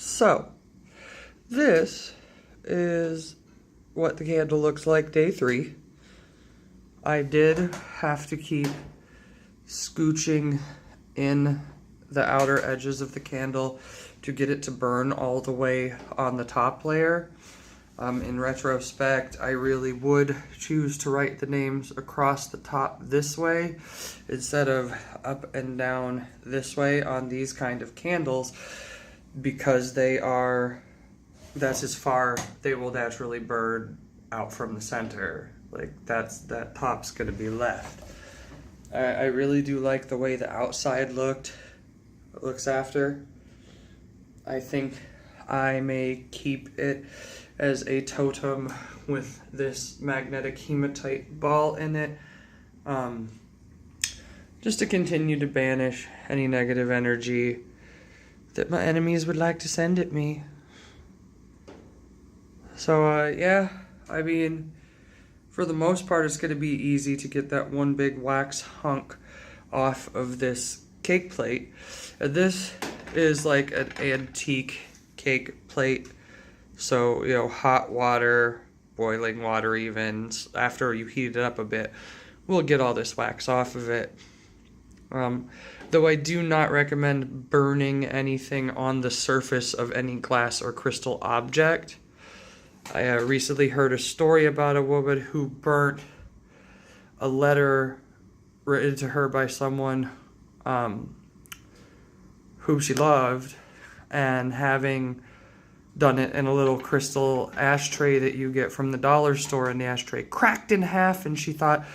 So, this is what the candle looks like day 3. I did have to keep scooching in the outer edges of the candle to get it to burn all the way on the top layer. In retrospect, I really would choose to write the names across the top this way instead of up and down this way on these kind of candles, because that's as far they will naturally burn out from the center. Like that top's gonna be left. I really do like the way the outside looks after. I think I may keep it as a totem with this magnetic hematite ball in it, just to continue to banish any negative energy that my enemies would like to send at me. So yeah, I mean, for the most part it's going to be easy to get that one big wax hunk off of this cake plate. This is like an antique cake plate, so you know, hot water, boiling water even, after you heat it up a bit, will get all this wax off of it. Though I do not recommend burning anything on the surface of any glass or crystal object. I recently heard a story about a woman who burnt a letter written to her by someone who she loved, and having done it in a little crystal ashtray that you get from the dollar store, and the ashtray cracked in half, and she thought,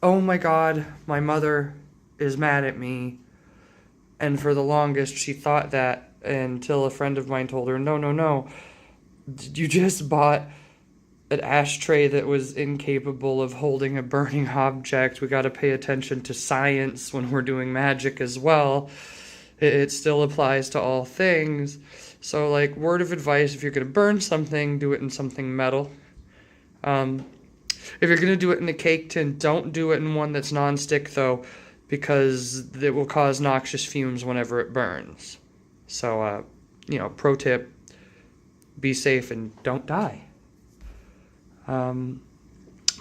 oh my god, my mother is mad at me. And for the longest she thought that, until a friend of mine told her, no, you just bought an ashtray that was incapable of holding a burning object. We got to pay attention to science when we're doing magic as well. It still applies to all things. So, like, word of advice, if you're going to burn something, do it in something metal. If you're going to do it in a cake tin, don't do it in one that's non-stick, though, because it will cause noxious fumes whenever it burns. So, you know, pro tip, be safe and don't die.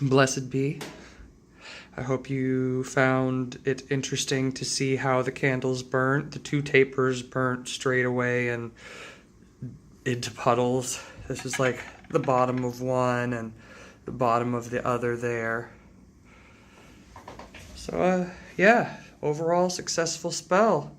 Blessed be. I hope you found it interesting to see how the candles burnt. The 2 tapers burnt straight away and into puddles. This is like the bottom of one and the bottom of the other there. So, yeah, overall successful spell.